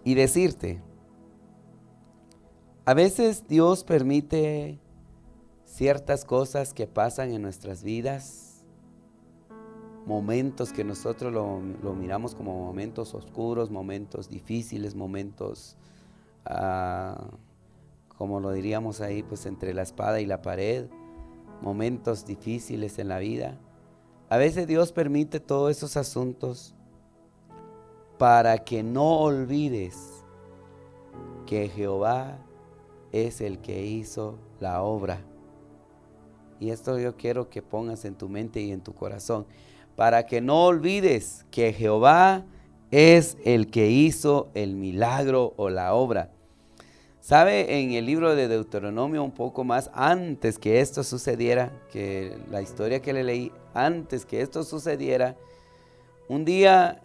y decirte, a veces Dios permite ciertas cosas que pasan en nuestras vidas, momentos que nosotros lo miramos como momentos oscuros, momentos difíciles, momentos, como lo diríamos ahí, pues entre la espada y la pared, momentos difíciles en la vida. A veces Dios permite todos esos asuntos para que no olvides que Jehová es el que hizo la obra. Y esto yo quiero que pongas en tu mente y en tu corazón, para que no olvides que Jehová es el que hizo el milagro o la obra. ¿Sabe? En el libro de Deuteronomio, un poco más antes que esto sucediera, que la historia que le leí, antes que esto sucediera, un día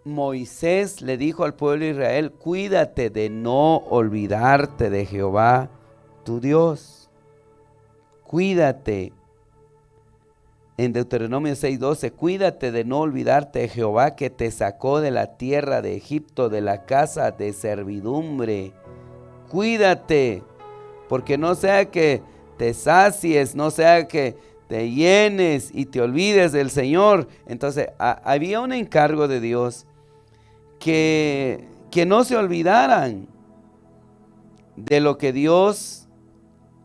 Moisés le dijo al pueblo de Israel, cuídate de no olvidarte de Jehová, tu Dios. Cuídate. En Deuteronomio 6:12, cuídate de no olvidarte de Jehová que te sacó de la tierra de Egipto, de la casa de servidumbre. Cuídate, porque no sea que te sacies, no sea que te llenes y te olvides del Señor. Entonces había un encargo de Dios que no se olvidaran de lo que Dios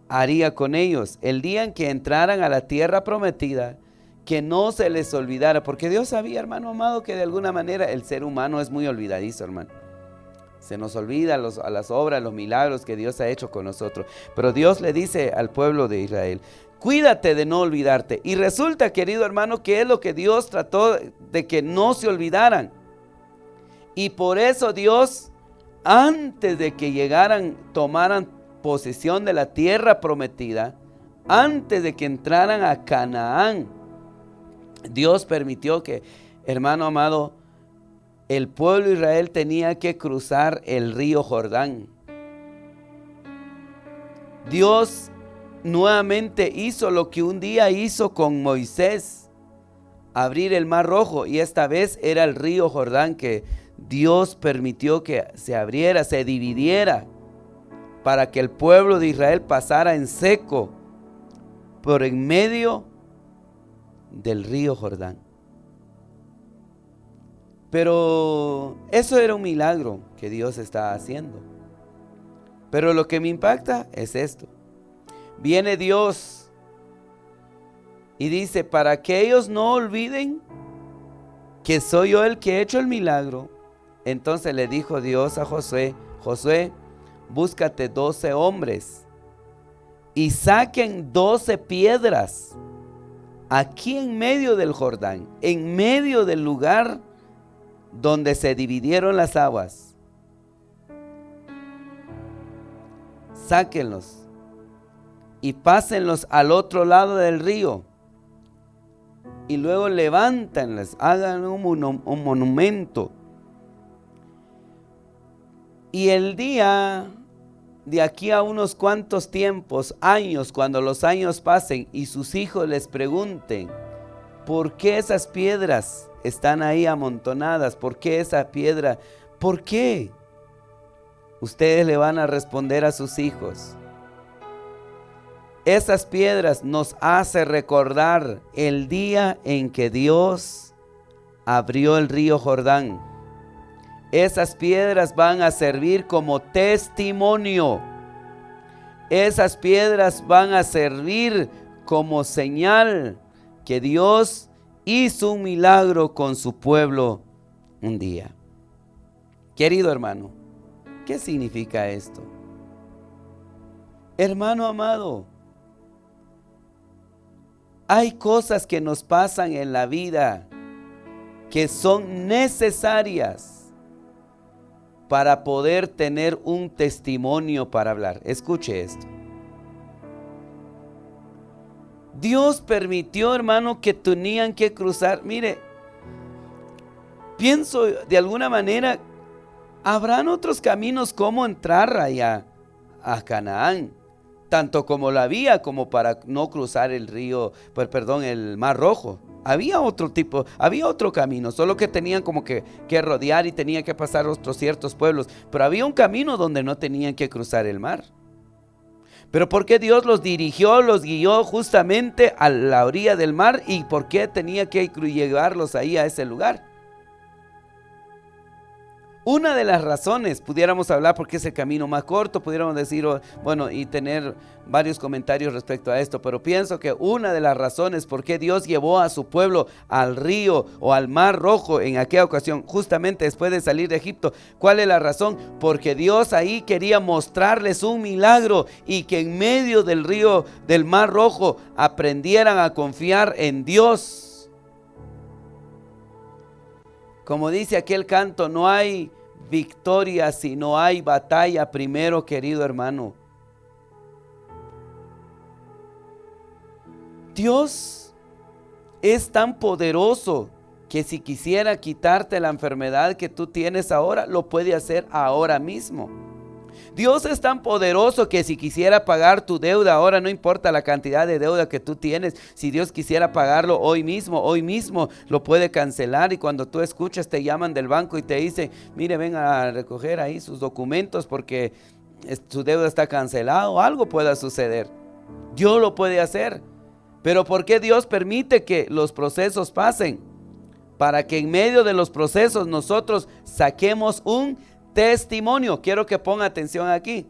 haría con ellos. El día en que entraran a la tierra prometida, que no se les olvidara, porque Dios sabía, hermano amado, que de alguna manera el ser humano es muy olvidadizo, hermano. Se nos olvida a las obras, los milagros que Dios ha hecho con nosotros. Pero Dios le dice al pueblo de Israel, cuídate de no olvidarte. Y resulta, querido hermano, que es lo que Dios trató de que no se olvidaran. Y por eso Dios, antes de que llegaran, tomaran posesión de la tierra prometida, antes de que entraran a Canaán, Dios permitió que, hermano amado, el pueblo de Israel tenía que cruzar el río Jordán. Dios nuevamente hizo lo que un día hizo con Moisés, abrir el mar rojo, y esta vez era el río Jordán que Dios permitió que se abriera, se dividiera, para que el pueblo de Israel pasara en seco por en medio del río Jordán. Pero eso era un milagro que Dios está haciendo. Pero lo que me impacta es esto. Viene Dios y dice, para que ellos no olviden que soy yo el que he hecho el milagro. Entonces le dijo Dios a Josué, Josué, búscate 12 hombres y saquen 12 piedras aquí en medio del Jordán, en medio del lugar donde se dividieron las aguas. Sáquenlos y pásenlos al otro lado del río. Y luego levántenlos, hagan un monumento. Y el día de aquí a unos cuantos tiempos, años, cuando los años pasen y sus hijos les pregunten, ¿por qué esas piedras están ahí amontonadas? ¿Por qué esa piedra? ¿Por qué? Ustedes le van a responder a sus hijos. Esas piedras nos hacen recordar el día en que Dios abrió el río Jordán. Esas piedras van a servir como testimonio. Esas piedras van a servir como señal que Dios hizo un milagro con su pueblo un día. Querido hermano, ¿qué significa esto? Hermano amado, hay cosas que nos pasan en la vida que son necesarias para poder tener un testimonio para hablar. Escuche esto. Dios permitió, hermano, que tenían que cruzar. Mire, pienso de alguna manera, habrán otros caminos como entrar allá a Canaán, tanto como la vía como para no cruzar el río, el mar Rojo. Había otro tipo, había otro camino, solo que tenían como que rodear y tenían que pasar otros ciertos pueblos. Pero había un camino donde no tenían que cruzar el mar. Pero ¿por qué Dios los dirigió, los guió justamente a la orilla del mar? ¿Y por qué tenía que llevarlos ahí a ese lugar? Una de las razones, pudiéramos hablar porque es el camino más corto, pudiéramos decir, bueno, y tener varios comentarios respecto a esto, pero pienso que una de las razones por qué Dios llevó a su pueblo al río o al mar Rojo en aquella ocasión, justamente después de salir de Egipto, ¿cuál es la razón? Porque Dios ahí quería mostrarles un milagro y que en medio del río, del mar Rojo, aprendieran a confiar en Dios. Como dice aquel canto, no hay victoria si no hay batalla primero, querido hermano. Dios es tan poderoso que si quisiera quitarte la enfermedad que tú tienes ahora, lo puede hacer ahora mismo. Dios es tan poderoso que si quisiera pagar tu deuda ahora, no importa la cantidad de deuda que tú tienes, si Dios quisiera pagarlo hoy mismo lo puede cancelar. Y cuando tú escuchas, te llaman del banco y te dicen, mire, ven a recoger ahí sus documentos porque su deuda está cancelada, o algo pueda suceder. Dios lo puede hacer. Pero ¿por qué Dios permite que los procesos pasen? Para que en medio de los procesos nosotros saquemos un testimonio. Quiero que ponga atención aquí.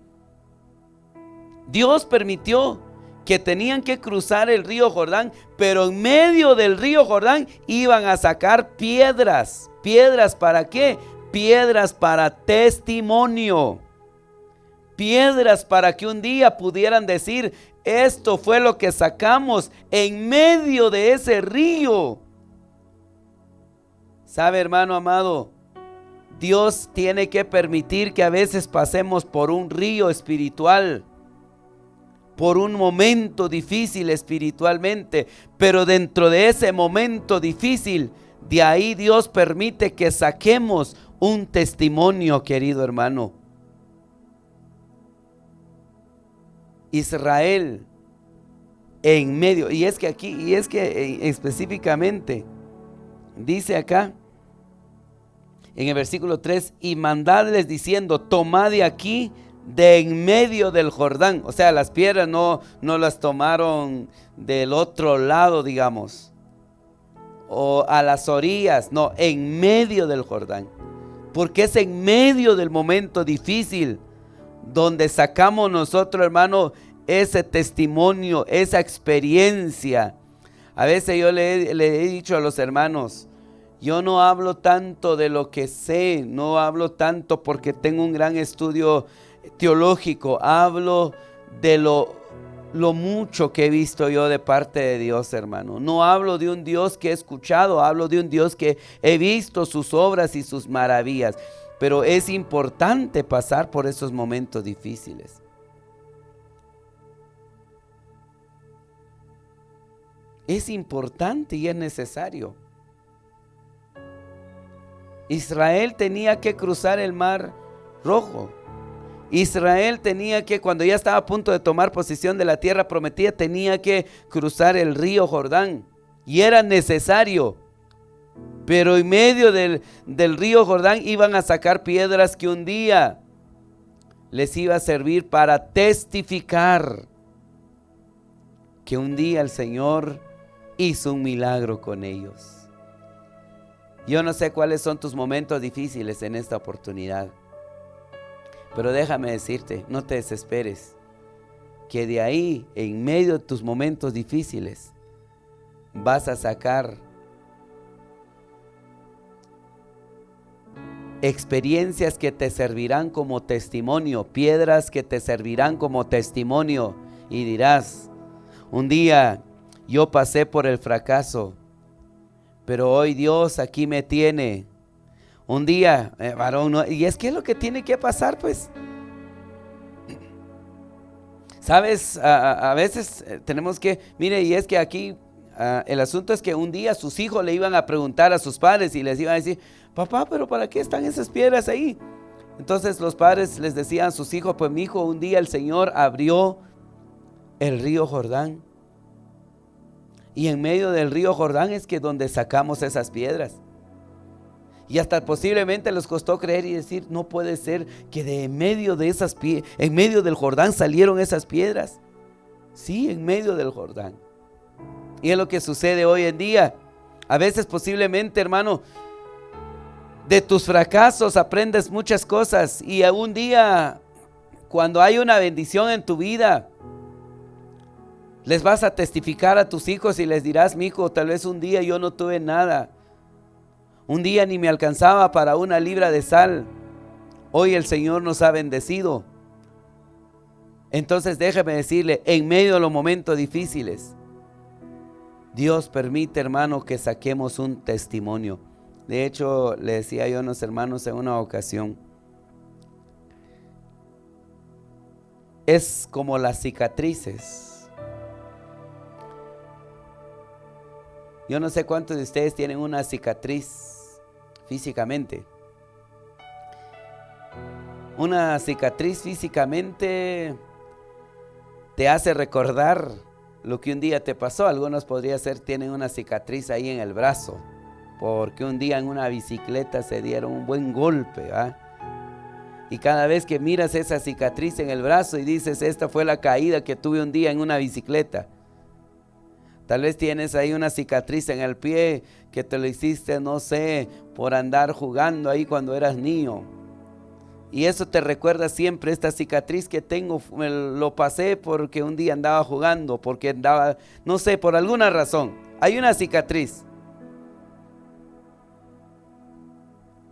Dios permitió que tenían que cruzar el río Jordán, pero en medio del río Jordán iban a sacar piedras. ¿Piedras para qué? Piedras para testimonio. Piedras para que un día pudieran decir, esto fue lo que sacamos en medio de ese río. ¿Sabe, hermano amado? Dios tiene que permitir que a veces pasemos por un río espiritual, por un momento difícil espiritualmente, pero dentro de ese momento difícil, de ahí Dios permite que saquemos un testimonio, querido hermano. Israel en medio, y es que específicamente dice acá en el versículo 3, y mandadles diciendo, tomad de aquí de en medio del Jordán. O sea, las piedras no las tomaron del otro lado, digamos, o a las orillas, no, en medio del Jordán, porque es en medio del momento difícil donde sacamos nosotros, hermano, ese testimonio, esa experiencia. A veces yo le he dicho a los hermanos, yo no hablo tanto de lo que sé, no hablo tanto porque tengo un gran estudio teológico, hablo de lo mucho que he visto yo de parte de Dios, hermano. No hablo de un Dios que he escuchado, hablo de un Dios que he visto sus obras y sus maravillas. Pero es importante pasar por esos momentos difíciles. Es importante y es necesario. Israel tenía que cruzar el mar Rojo. Israel tenía que, cuando ya estaba a punto de tomar posesión de la tierra prometida, tenía que cruzar el río Jordán. Y era necesario. Pero en medio del río Jordán iban a sacar piedras que un día les iba a servir para testificar que un día el Señor hizo un milagro con ellos. Yo no sé cuáles son tus momentos difíciles en esta oportunidad, pero déjame decirte, no te desesperes, que de ahí, en medio de tus momentos difíciles, vas a sacar experiencias que te servirán como testimonio, piedras que te servirán como testimonio, y dirás, un día yo pasé por el fracaso, pero hoy Dios aquí me tiene. Un día, varón, y es que es lo que tiene que pasar, pues. Sabes, a veces tenemos que, mire, y es que aquí el asunto es que un día sus hijos le iban a preguntar a sus padres y les iban a decir, papá, pero ¿para qué están esas piedras ahí? Entonces los padres les decían a sus hijos, pues mi hijo, un día el Señor abrió el río Jordán. Y en medio del río Jordán es que donde sacamos esas piedras. Y hasta posiblemente les costó creer y decir, no puede ser que de en medio de esas en medio del Jordán salieron esas piedras. Sí, en medio del Jordán. Y es lo que sucede hoy en día. A veces posiblemente, hermano, de tus fracasos aprendes muchas cosas. Y un día, cuando hay una bendición en tu vida, les vas a testificar a tus hijos y les dirás, mi hijo, tal vez un día yo no tuve nada. Un día ni me alcanzaba para una libra de sal. Hoy el Señor nos ha bendecido. Entonces déjeme decirle, en medio de los momentos difíciles, Dios permite, hermano, que saquemos un testimonio. De hecho, le decía yo a unos hermanos en una ocasión, es como las cicatrices. Yo no sé cuántos de ustedes tienen una cicatriz físicamente. Una cicatriz físicamente te hace recordar lo que un día te pasó. Algunos podría ser, tienen una cicatriz ahí en el brazo, porque un día en una bicicleta se dieron un buen golpe, ¿verdad? Y cada vez que miras esa cicatriz en el brazo y dices, esta fue la caída que tuve un día en una bicicleta. Tal vez tienes ahí una cicatriz en el pie que te lo hiciste, no sé, por andar jugando ahí cuando eras niño. Y eso te recuerda siempre, esta cicatriz que tengo, lo pasé porque un día andaba jugando, porque andaba, no sé, por alguna razón. Hay una cicatriz.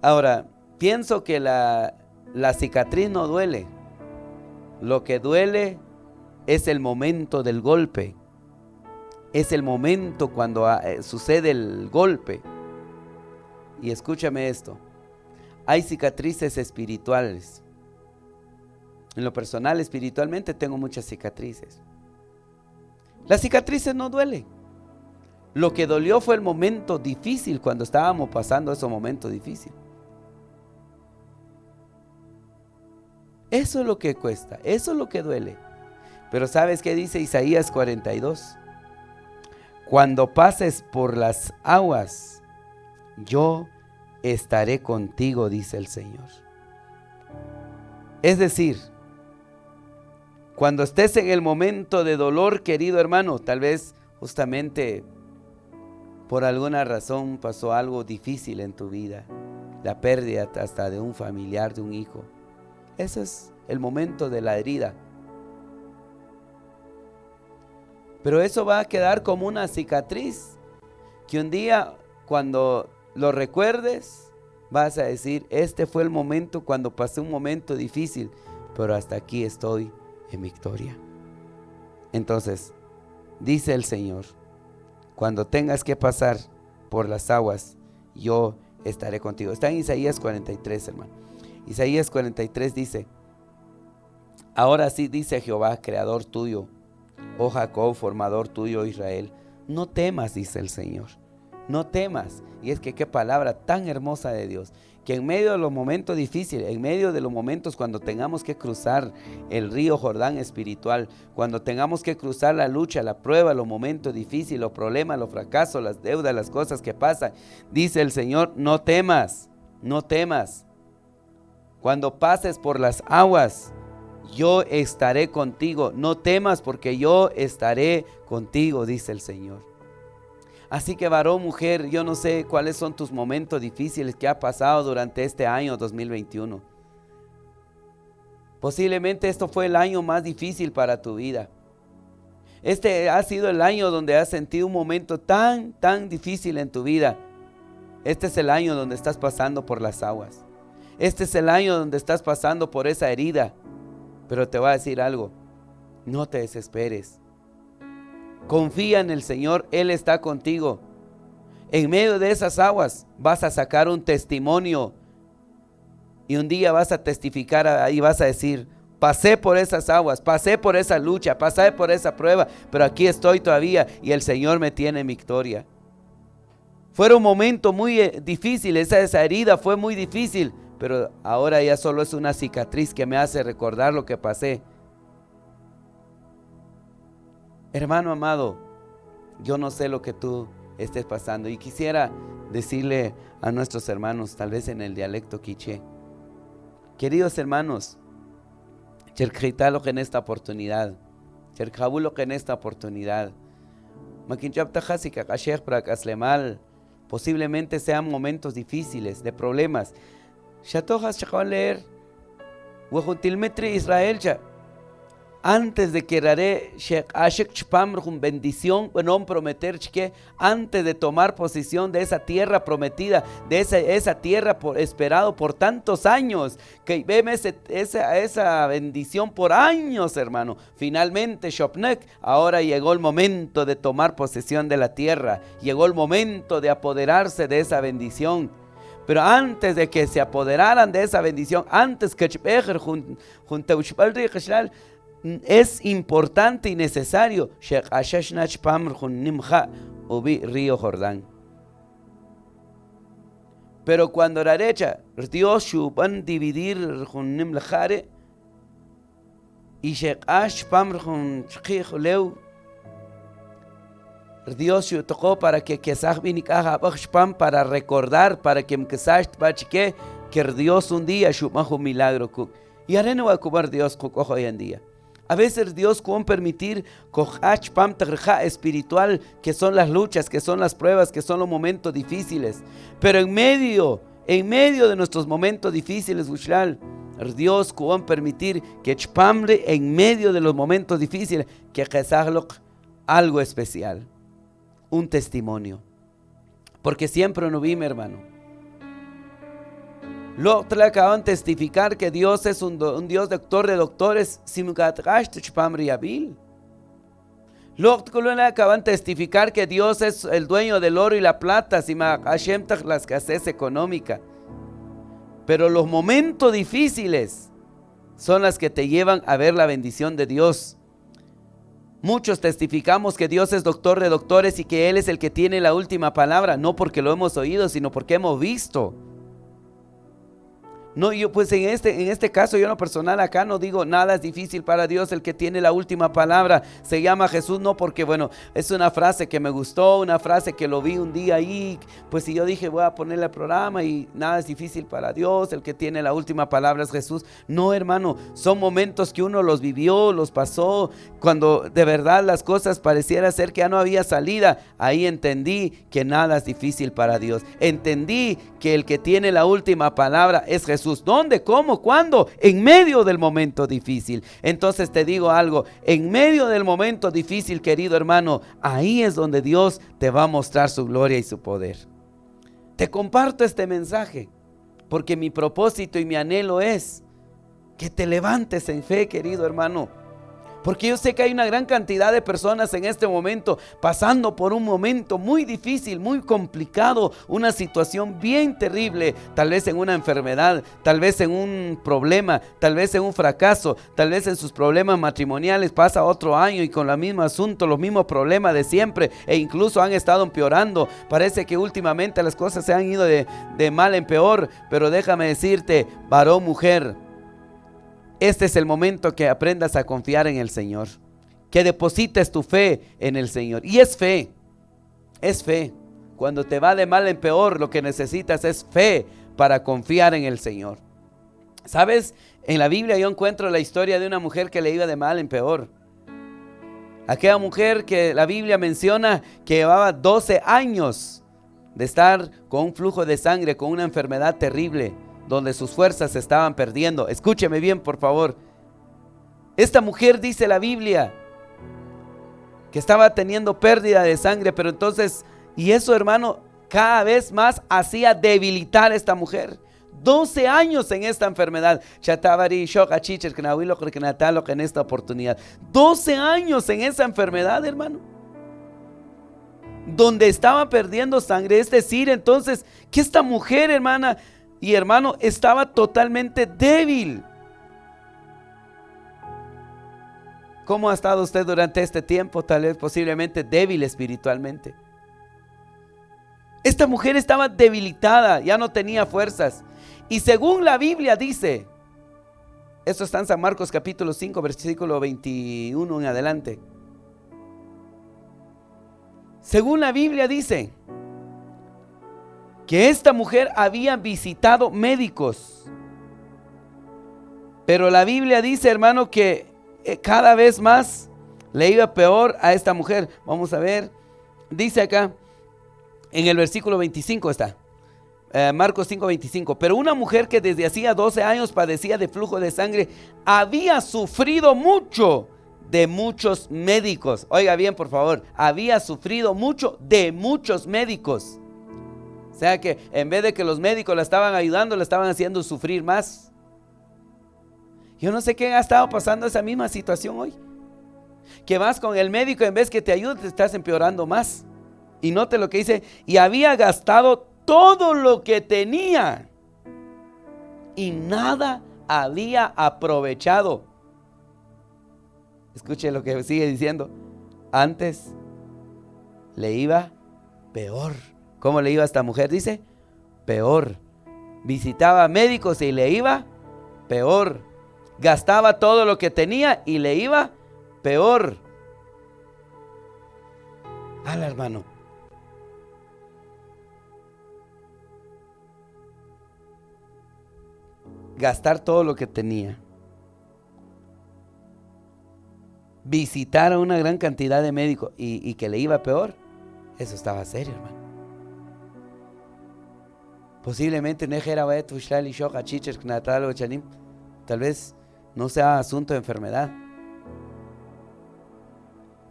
Ahora, pienso que la cicatriz no duele. Lo que duele es el momento del golpe. Es el momento cuando sucede el golpe. Y escúchame esto. Hay cicatrices espirituales. En lo personal, espiritualmente, tengo muchas cicatrices. Las cicatrices no duelen. Lo que dolió fue el momento difícil, cuando estábamos pasando ese momento difícil. Eso es lo que cuesta, eso es lo que duele. Pero ¿sabes qué dice Isaías 42? Cuando pases por las aguas, yo estaré contigo, dice el Señor. Es decir, cuando estés en el momento de dolor, querido hermano, tal vez justamente por alguna razón pasó algo difícil en tu vida, la pérdida hasta de un familiar, de un hijo. Ese es el momento de la herida. Pero eso va a quedar como una cicatriz que un día, cuando lo recuerdes, vas a decir, este fue el momento cuando pasé un momento difícil, pero hasta aquí estoy en victoria. Entonces, dice el Señor, cuando tengas que pasar por las aguas, yo estaré contigo. Está en Isaías 43, hermano. Isaías 43 dice, ahora sí dice Jehová, creador tuyo, oh Jacob, formador tuyo, Israel, no temas, dice el Señor, no temas. Y es que qué palabra tan hermosa de Dios, que en medio de los momentos difíciles, en medio de los momentos cuando tengamos que cruzar el río Jordán espiritual, cuando tengamos que cruzar la lucha, la prueba, los momentos difíciles, los problemas, los fracasos, las deudas, las cosas que pasan, dice el Señor, no temas, no temas. Cuando pases por las aguas, yo estaré contigo. No temas, porque yo estaré contigo, dice el Señor. Así que varón, mujer, yo no sé cuáles son tus momentos difíciles que ha pasado durante este año 2021. Posiblemente esto fue el año más difícil para tu vida. Este ha sido el año donde has sentido un momento tan difícil en tu vida. Este es el año donde estás pasando por las aguas. Este es el año donde estás pasando por esa herida. Pero te voy a decir algo, no te desesperes. Confía en el Señor, Él está contigo. En medio de esas aguas vas a sacar un testimonio. Y un día vas a testificar y vas a decir, pasé por esas aguas, pasé por esa lucha, pasé por esa prueba, pero aquí estoy todavía y el Señor me tiene en victoria. Fue un momento muy difícil, esa herida fue muy difícil, pero ahora ya solo es una cicatriz que me hace recordar lo que pasé. Hermano amado, Yo no sé lo que tú estés pasando. Y quisiera decirle a nuestros hermanos, tal vez en el dialecto quiché, queridos hermanos, cherkitalo que en esta oportunidad, cherkabulo que en esta oportunidad, posiblemente sean momentos difíciles, de problemas. Shatojas chacaban leer, Huejuntilmetri Israel ya. Antes de que rare bendición, bueno, prometer que antes de tomar posesión de esa tierra prometida, de esa tierra esperado por tantos años, que vemos esa bendición por años, hermano. Finalmente, Shopnek, ahora llegó el momento de tomar posesión de la tierra, llegó el momento de apoderarse de esa bendición. Pero antes de que se apoderaran de esa bendición, antes que es importante y necesario río Jordán. Pero cuando la derecha Dios van a dividir y Dios tocó para que para recordar, para que Dios un día un milagro. Y ahora no va a cubrir Dios hoy en día. A veces Dios puede permitir espiritual, que son las luchas, que son las pruebas, que son los momentos difíciles. Pero en medio de nuestros momentos difíciles, Dios puede permitir que en medio de los momentos difíciles, que algo especial, un testimonio. Porque siempre no vi, mi hermano. Lo acaban de testificar que Dios es un Dios doctor de doctores. Lo acaban de testificar que Dios es el dueño del oro y la plata, la escasez económica. Pero los momentos difíciles son las que te llevan a ver la bendición de Dios. Muchos testificamos que Dios es doctor de doctores y que Él es el que tiene la última palabra, no porque lo hemos oído, sino porque hemos visto. No, yo pues en este caso, yo en lo personal acá no digo nada es difícil para Dios, el que tiene la última palabra se llama Jesús, no porque bueno, es una frase que me gustó, una frase que lo vi un día ahí, pues si yo dije voy a ponerle el programa y nada es difícil para Dios, el que tiene la última palabra es Jesús. No, hermano, son momentos que uno los vivió, los pasó, cuando de verdad las cosas pareciera ser que ya no había salida, ahí entendí que nada es difícil para Dios, entendí que el que tiene la última palabra es Jesús. ¿Dónde? ¿Cómo? ¿Cuándo? En medio del momento difícil. Entonces te digo algo, en medio del momento difícil, querido hermano, ahí es donde Dios te va a mostrar su gloria y su poder. Te comparto este mensaje porque mi propósito y mi anhelo es que te levantes en fe, querido hermano. Porque yo sé que hay una gran cantidad de personas en este momento pasando por un momento muy difícil, muy complicado, una situación bien terrible, tal vez en una enfermedad, tal vez en un problema, tal vez en un fracaso, tal vez en sus problemas matrimoniales, pasa otro año y con el mismo asunto, los mismos problemas de siempre e incluso han estado empeorando. Parece que últimamente las cosas se han ido de mal en peor, pero déjame decirte, varón, mujer, este es el momento que aprendas a confiar en el Señor, que deposites tu fe en el Señor. Y es fe. Cuando te va de mal en peor, lo que necesitas es fe para confiar en el Señor. ¿Sabes? En la Biblia yo encuentro la historia de una mujer que le iba de mal en peor. Aquella mujer que la Biblia menciona que llevaba 12 años de estar con un flujo de sangre, con una enfermedad terrible, donde sus fuerzas se estaban perdiendo. Escúcheme bien, por favor. Esta mujer, dice la Biblia, que estaba teniendo pérdida de sangre, pero entonces, y eso, hermano, cada vez más hacía debilitar a esta mujer. 12 años en esta enfermedad. En esta oportunidad. 12 años en esa enfermedad, hermano, donde estaba perdiendo sangre. Es decir, entonces, que esta mujer, hermana y hermano, estaba totalmente débil. ¿Cómo ha estado usted durante este tiempo? Tal vez posiblemente débil espiritualmente. Esta mujer estaba debilitada, ya no tenía fuerzas. Y según la Biblia dice, esto está en San Marcos capítulo 5, versículo 21 en adelante. Según la Biblia dice que esta mujer había visitado médicos, pero la Biblia dice, hermano, que cada vez más le iba peor a esta mujer. Vamos a ver, dice acá en el versículo 25 está, Marcos 5:25. Pero una mujer que desde hacía 12 años padecía de flujo de sangre había sufrido mucho de muchos médicos. Oiga bien, por favor, había sufrido mucho de muchos médicos. O sea que en vez de que los médicos la estaban ayudando, la estaban haciendo sufrir más. Yo no sé quién ha estado pasando esa misma situación hoy. Que vas con el médico, en vez que te ayude, te estás empeorando más. Y note lo que dice, y había gastado todo lo que tenía y nada había aprovechado. Escuche lo que sigue diciendo. Antes le iba peor. ¿Cómo le iba a esta mujer? Dice, peor. Visitaba médicos y le iba peor. Gastaba todo lo que tenía y le iba peor. Ala, hermano. Gastar todo lo que tenía. Visitar a una gran cantidad de médicos y que le iba peor. Eso estaba serio, hermano. Posiblemente tal vez no sea asunto de enfermedad.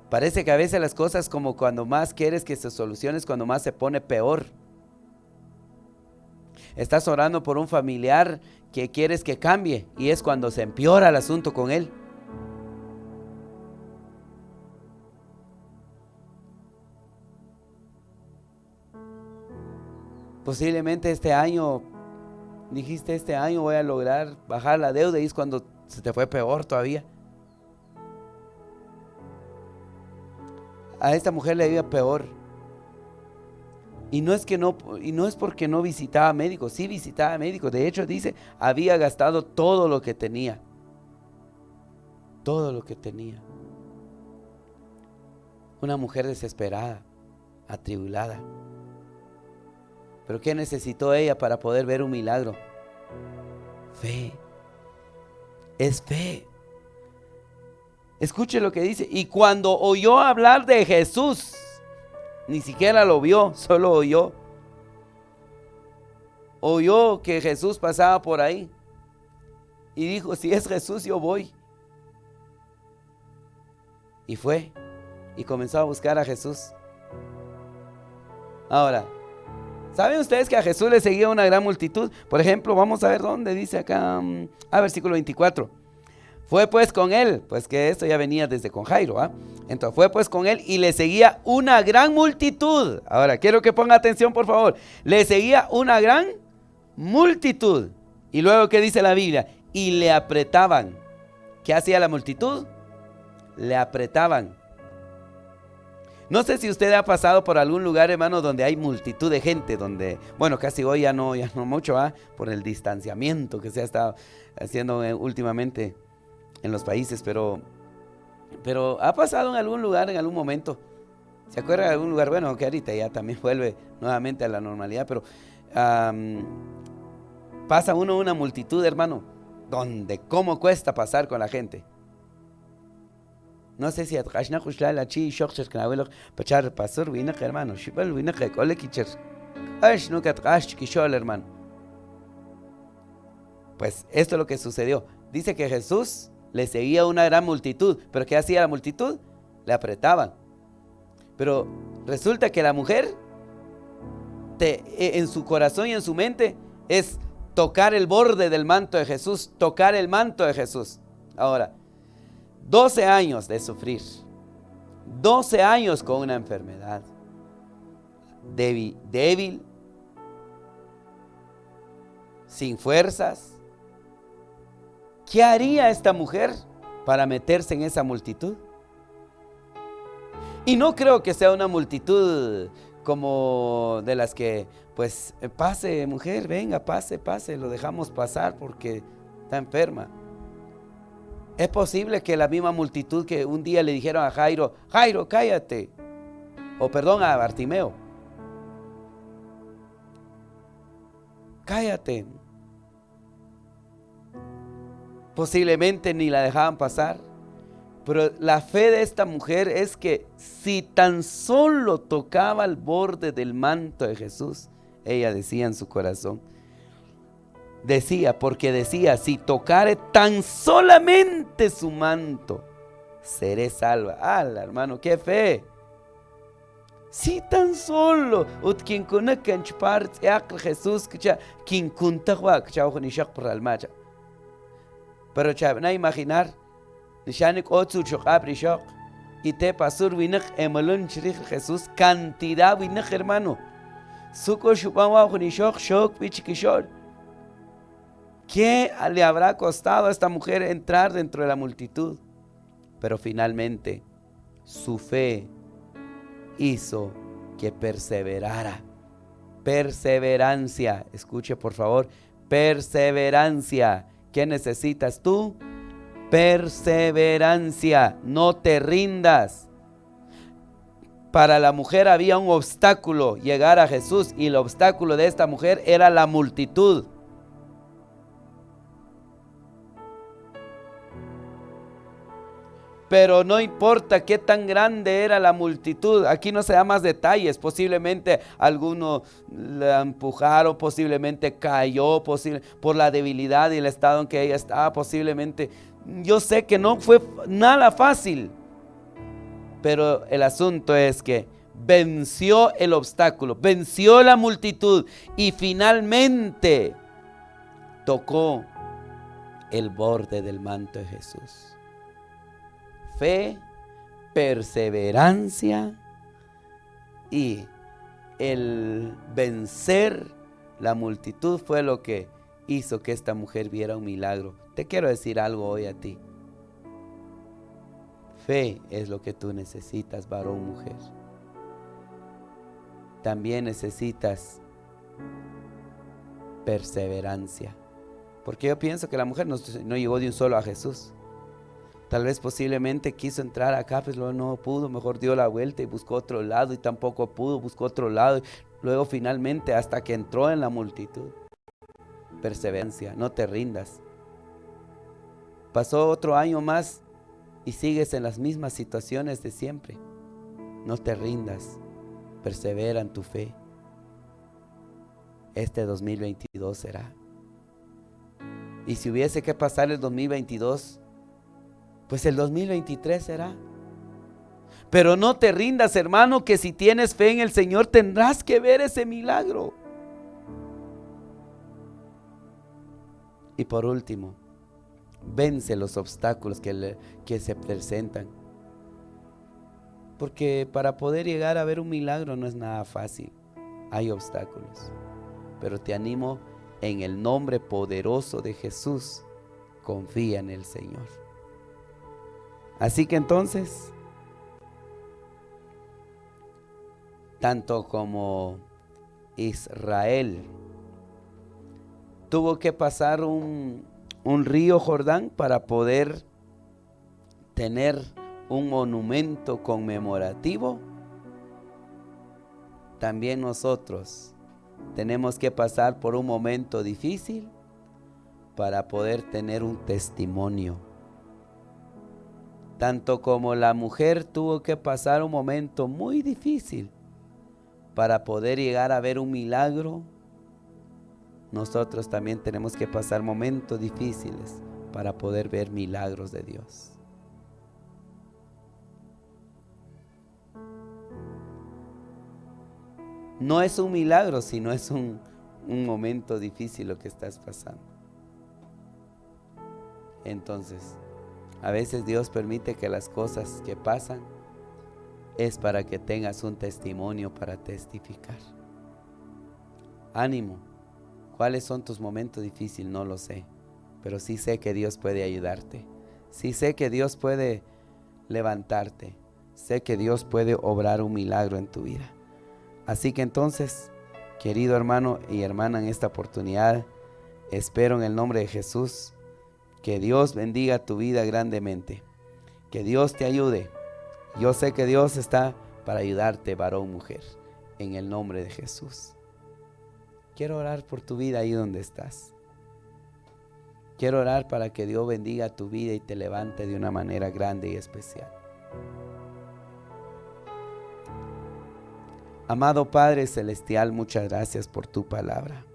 Parece que a veces las cosas, como cuando más quieres que se solucione, es cuando más se pone peor. Estás orando por un familiar que quieres que cambie y es cuando se empeora el asunto con él. Posiblemente este año, dijiste, este año voy a lograr bajar la deuda, y es cuando se te fue peor todavía. A esta mujer le iba peor. Y no es porque no visitaba médicos, sí visitaba médicos. De hecho, dice, había gastado todo lo que tenía. Todo lo que tenía. Una mujer desesperada, atribulada. ¿Pero qué necesitó ella para poder ver un milagro? Fe. Es fe. Escuche lo que dice. Y cuando oyó hablar de Jesús, ni siquiera lo vio, solo oyó. Oyó que Jesús pasaba por ahí. Y dijo, si es Jesús, yo voy. Y fue. Y comenzó a buscar a Jesús. Ahora, ¿saben ustedes que a Jesús le seguía una gran multitud? Por ejemplo, vamos a ver dónde dice acá, versículo 24. Fue pues con él, pues que esto ya venía desde con Jairo, ¿ah? Entonces fue pues con él y le seguía una gran multitud. Ahora, quiero que ponga atención, por favor. Le seguía una gran multitud. Y luego, ¿qué dice la Biblia? Y le apretaban. ¿Qué hacía la multitud? Le apretaban. No sé si usted ha pasado por algún lugar, hermano, donde hay multitud de gente, donde, bueno, casi hoy ya no mucho, por el distanciamiento que se ha estado haciendo últimamente en los países, pero ha pasado en algún lugar, en algún momento. ¿Se acuerda de algún lugar? Bueno, que ahorita ya también vuelve nuevamente a la normalidad, pero pasa uno una multitud, hermano, donde cómo cuesta pasar con la gente. No sé si hermano. Pues esto es lo que sucedió. Dice que Jesús le seguía una gran multitud, pero ¿qué hacía la multitud? Le apretaban. Pero resulta que la mujer, en su corazón y en su mente, es tocar el borde del manto de Jesús, tocar el manto de Jesús. Ahora, 12 años de sufrir, 12 años con una enfermedad, débil, sin fuerzas. ¿Qué haría esta mujer para meterse en esa multitud? Y no creo que sea una multitud como de las que, pues, pase mujer, venga, pase, lo dejamos pasar porque está enferma. Es posible que la misma multitud que un día le dijeron a Jairo, cállate, a Bartimeo. Cállate. Posiblemente ni la dejaban pasar. Pero la fe de esta mujer es que si tan solo tocaba el borde del manto de Jesús, ella decía en su corazón, porque decía, si tocare tan solamente su manto, seré salva. ¡Hala, hermano, qué fe! Si tan solo, quien conoce Jesús, quien contaba por almacha. Pero chavna imaginar, nishanik otsu chokabri shok, y te pasur winak emalun chirich Jesús, cantidad winak hermano. Suko shupawa junishok shok pichikishol. ¿Qué le habrá costado a esta mujer entrar dentro de la multitud? Pero finalmente su fe hizo que perseverara. Perseverancia, escuche por favor, perseverancia. ¿Qué necesitas tú? Perseverancia, no te rindas. Para la mujer había un obstáculo, llegar a Jesús, y el obstáculo de esta mujer era la multitud. Pero no importa qué tan grande era la multitud, aquí no se da más detalles, posiblemente alguno la empujaron, posiblemente cayó, por la debilidad y el estado en que ella estaba, posiblemente, yo sé que no fue nada fácil, pero el asunto es que venció el obstáculo, venció la multitud y finalmente tocó el borde del manto de Jesús. Fe, perseverancia y el vencer la multitud fue lo que hizo que esta mujer viera un milagro. Te quiero decir algo hoy a ti. Fe es lo que tú necesitas, varón, mujer. También necesitas perseverancia. Porque yo pienso que la mujer no llegó de un solo a Jesús. Tal vez posiblemente quiso entrar acá, pues luego no pudo, mejor dio la vuelta y buscó otro lado y tampoco pudo, buscó otro lado. Luego finalmente hasta que entró en la multitud. Perseverancia, no te rindas. Pasó otro año más y sigues en las mismas situaciones de siempre. No te rindas, persevera en tu fe. Este 2022 será. Y si hubiese que pasar el 2022, pues el 2023 será. Pero no te rindas, hermano, que si tienes fe en el Señor tendrás que ver ese milagro. Y por último, vence los obstáculos que se presentan. Porque para poder llegar a ver un milagro no es nada fácil. Hay obstáculos. Pero te animo, en el nombre poderoso de Jesús, confía en el Señor. Así que entonces, tanto como Israel tuvo que pasar un río Jordán para poder tener un monumento conmemorativo, también nosotros tenemos que pasar por un momento difícil para poder tener un testimonio. Tanto como la mujer tuvo que pasar un momento muy difícil para poder llegar a ver un milagro, nosotros también tenemos que pasar momentos difíciles para poder ver milagros de Dios. No es un milagro, sino es un momento difícil lo que estás pasando. Entonces, a veces Dios permite que las cosas que pasan es para que tengas un testimonio para testificar. Ánimo. ¿Cuáles son tus momentos difíciles? No lo sé, pero sí sé que Dios puede ayudarte. Sí sé que Dios puede levantarte. Sé que Dios puede obrar un milagro en tu vida. Así que entonces, querido hermano y hermana, en esta oportunidad, espero en el nombre de Jesús que Dios bendiga tu vida grandemente. Que Dios te ayude. Yo sé que Dios está para ayudarte, varón, mujer, en el nombre de Jesús. Quiero orar por tu vida ahí donde estás. Quiero orar para que Dios bendiga tu vida y te levante de una manera grande y especial. Amado Padre Celestial, muchas gracias por tu palabra.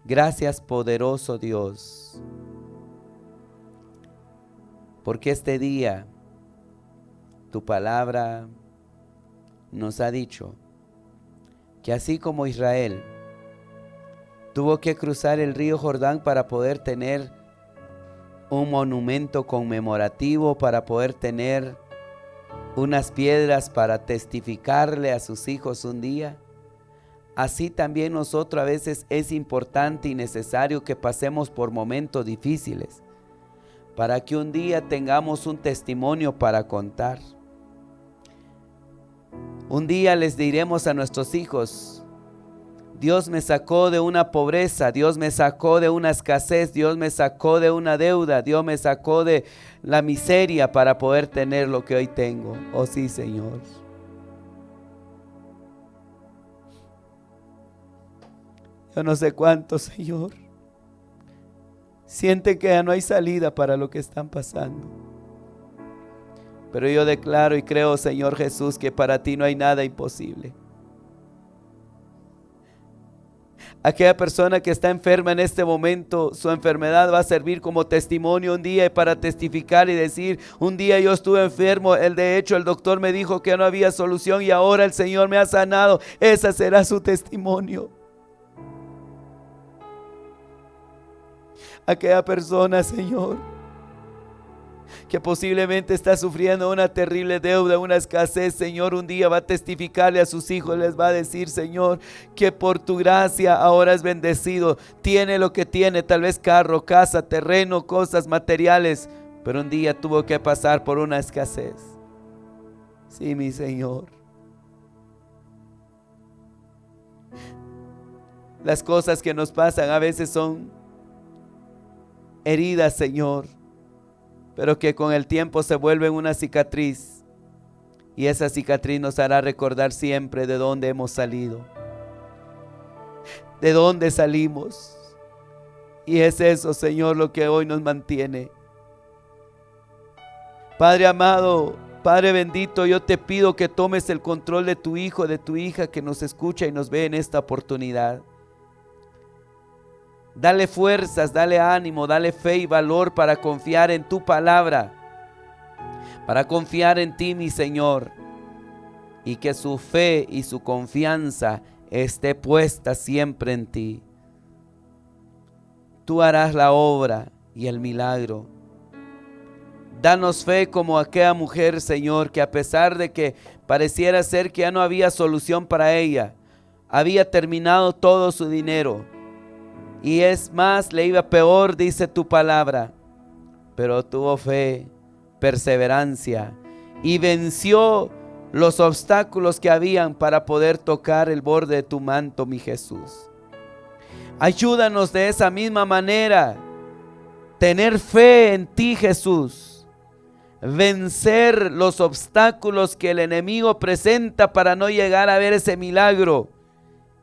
Gracias, poderoso Dios, porque este día tu palabra nos ha dicho que así como Israel tuvo que cruzar el río Jordán para poder tener un monumento conmemorativo, para poder tener unas piedras para testificarle a sus hijos un día, así también nosotros a veces es importante y necesario que pasemos por momentos difíciles para que un día tengamos un testimonio para contar. Un día les diremos a nuestros hijos: Dios me sacó de una pobreza, Dios me sacó de una escasez, Dios me sacó de una deuda, Dios me sacó de la miseria para poder tener lo que hoy tengo. Oh sí, Señor. Yo no sé cuánto, Señor, sienten que ya no hay salida para lo que están pasando. Pero yo declaro y creo, Señor Jesús, que para ti no hay nada imposible. Aquella persona que está enferma en este momento, su enfermedad va a servir como testimonio un día para testificar y decir: un día yo estuve enfermo, de hecho el doctor me dijo que no había solución y ahora el Señor me ha sanado. Ese será su testimonio. Aquella persona, Señor, que posiblemente está sufriendo una terrible deuda, una escasez, Señor, un día va a testificarle a sus hijos, les va a decir: Señor, que por tu gracia ahora es bendecido, tiene lo que tiene, tal vez carro, casa, terreno, cosas materiales, pero un día tuvo que pasar por una escasez. Sí, mi Señor. Las cosas que nos pasan a veces son heridas, Señor, pero que con el tiempo se vuelven una cicatriz, y esa cicatriz nos hará recordar siempre de dónde hemos salido, de dónde salimos, y es eso, Señor, lo que hoy nos mantiene. Padre amado, Padre bendito, yo te pido que tomes el control de tu hijo, de tu hija que nos escucha y nos ve en esta oportunidad. Dale fuerzas, dale ánimo, dale fe y valor para confiar en tu palabra, para confiar en ti, mi Señor, y que su fe y su confianza esté puesta siempre en ti. Tú harás la obra y el milagro. Danos fe como aquella mujer, Señor, que a pesar de que pareciera ser que ya no había solución para ella, había terminado todo su dinero. Y es más, le iba peor, dice tu palabra, pero tuvo fe, perseverancia y venció los obstáculos que habían para poder tocar el borde de tu manto, mi Jesús. Ayúdanos de esa misma manera, tener fe en ti, Jesús, vencer los obstáculos que el enemigo presenta para no llegar a ver ese milagro.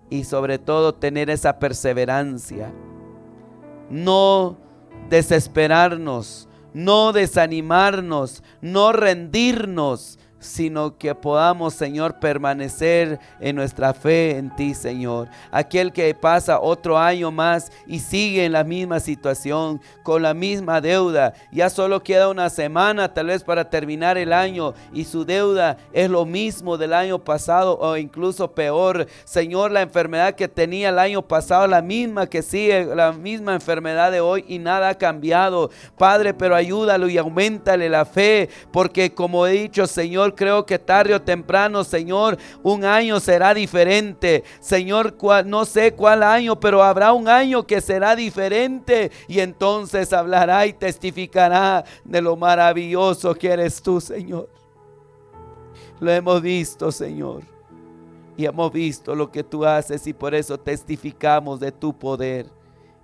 Y sobre todo tener esa perseverancia, no desesperarnos, no desanimarnos, no rendirnos, sino que podamos, Señor, permanecer en nuestra fe en ti, Señor. Aquel que pasa otro año más y sigue en la misma situación, con la misma deuda, ya solo queda una semana tal vez para terminar el año y su deuda es lo mismo del año pasado o incluso peor. Señor, la enfermedad que tenía el año pasado, la misma que sigue, la misma enfermedad de hoy y nada ha cambiado. Padre, pero ayúdalo y auméntale la fe, porque como he dicho, Señor, creo que tarde o temprano, Señor, un año será diferente. Señor, no sé cuál año, pero habrá un año que será diferente y entonces hablará y testificará de lo maravilloso que eres tú, Señor. Lo hemos visto, Señor, y hemos visto lo que tú haces y por eso testificamos de tu poder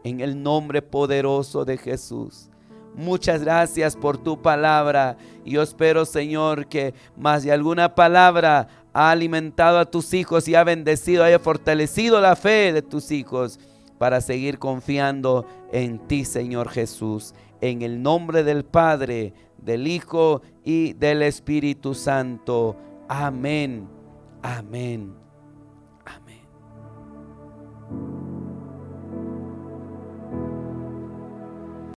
en el nombre poderoso de Jesús. Muchas gracias por tu palabra. Y yo espero, Señor, que más de alguna palabra ha alimentado a tus hijos y ha bendecido, haya fortalecido la fe de tus hijos para seguir confiando en ti, Señor Jesús. En el nombre del Padre, del Hijo y del Espíritu Santo. Amén. Amén.